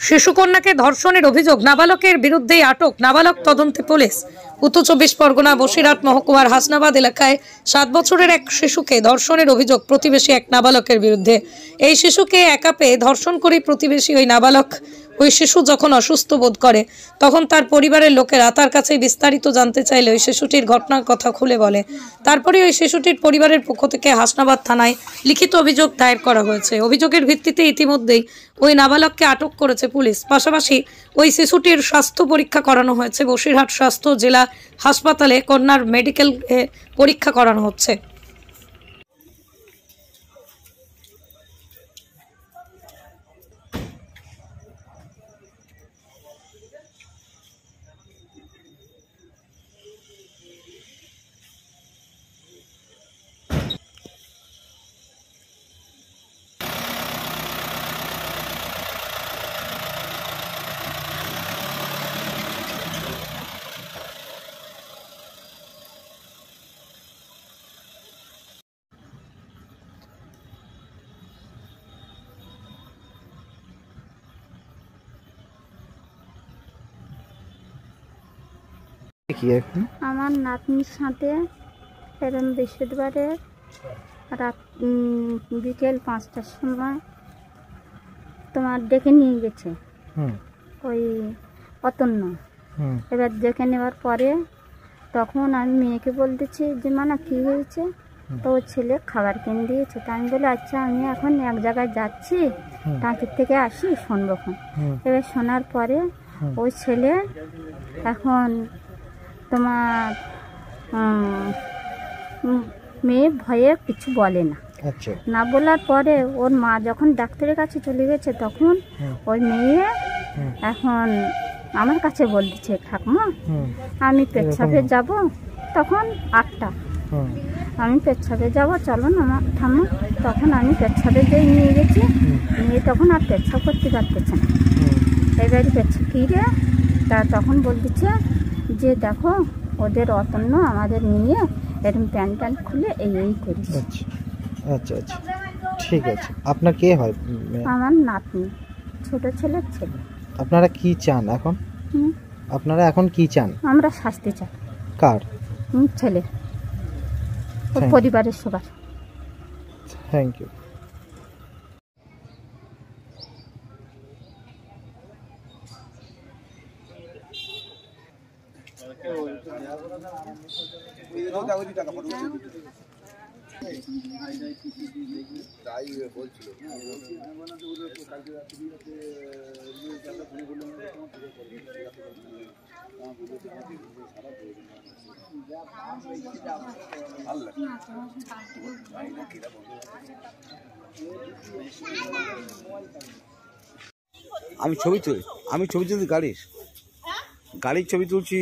শিশুকন্যাকে ধর্ষণের অভিযোগ, নাবালকের বিরুদ্ধে আটক, নাবালক তদন্তে পুলিশ। উত্তর 24 পরগনা বসিরহাট মহকুমার হাসনাবাদ এলাকায় 7 বছরের এক শিশুকে ধর্ষণের অভিযোগ প্রতিবেশী এক নাবালকের বিরুদ্ধে। এই শিশুকে একা পেয়ে ধর্ষণ করে প্রতিবেশী ওই নাবালক। ওই শিশু যখন অসুস্থ বোধ করে তখন তার পরিবারের লোকেরা তার কাছে বিস্তারিত জানতে চাইলে ওই শিশুটির ঘটনার কথা খুলে বলে। তারপরে ওই শিশুটির পরিবারের পক্ষ থেকে হাসনাবাদ থানায় লিখিত অভিযোগ দায়ের করা হয়েছে। অভিযোগের ভিত্তিতে ইতিমধ্যেই ওই নাবালককে আটক করেছে পুলিশ। পাশাপাশি ওই শিশুটির স্বাস্থ্য পরীক্ষা করানো হয়েছে। বসিরহাট স্বাস্থ্য জেলা হাসপাতালে কন্যার মেডিকেল পরীক্ষা করানো হচ্ছে। আমার নাতনির সাথে এরম বৃহস্পতিবারে রাত বিকেল 5টার সময় তোমার ডেকে নিয়ে গেছে ওই অতন্য। এবার ডেকে নেওয়ার পরে তখন আমি মেয়েকে বলতেছি যে মানা কী হয়েছে, তো ওর ছেলে খাবার কিনে দিয়েছে। তা আমি বলি আচ্ছা আমি এখন এক জায়গায় যাচ্ছি, টাঁকির থেকে আসি শুনবখন। এবার শোনার পরে ওই ছেলে এখন তোমার মেয়ে ভয়ে কিছু বলে না। না বলার পরে ওর মা যখন ডাক্তারের কাছে চলে গেছে তখন ওই মেয়ে এখন আমার কাছে বলছে ঠাকুমা আমি পেচ্ছাপে যাব। তখন 8টা, আমি পেচ্ছাপে যাব, চলো না আমার ঠাম্মা। তখন আমি পেচ্ছাপে যেয়ে নিয়ে গেছি, নিয়ে তখন আর পেচ্ছাপ করতে পারতেছে না। এবারে পেচ্ছাপ ফিরে তা তখন বলতেছে যে দেখো ওদের অতন্য আমাদের নিয়ে এরকম প্যান্ট ট্যান্ট খুলে এই করেছে। আচ্ছা আচ্ছা ঠিক আছে। আপনার কে হয়? আমার নাতনি, ছোট ছেলের ছেলে। আপনারা কি চান এখন? আপনারা এখন কি চান? আমরা শাস্তি চাই। কার? ছেলে, পরিবারের সবার। Thank you. আমি ছবি তুলছি গাড়ির ছবি তুলছি।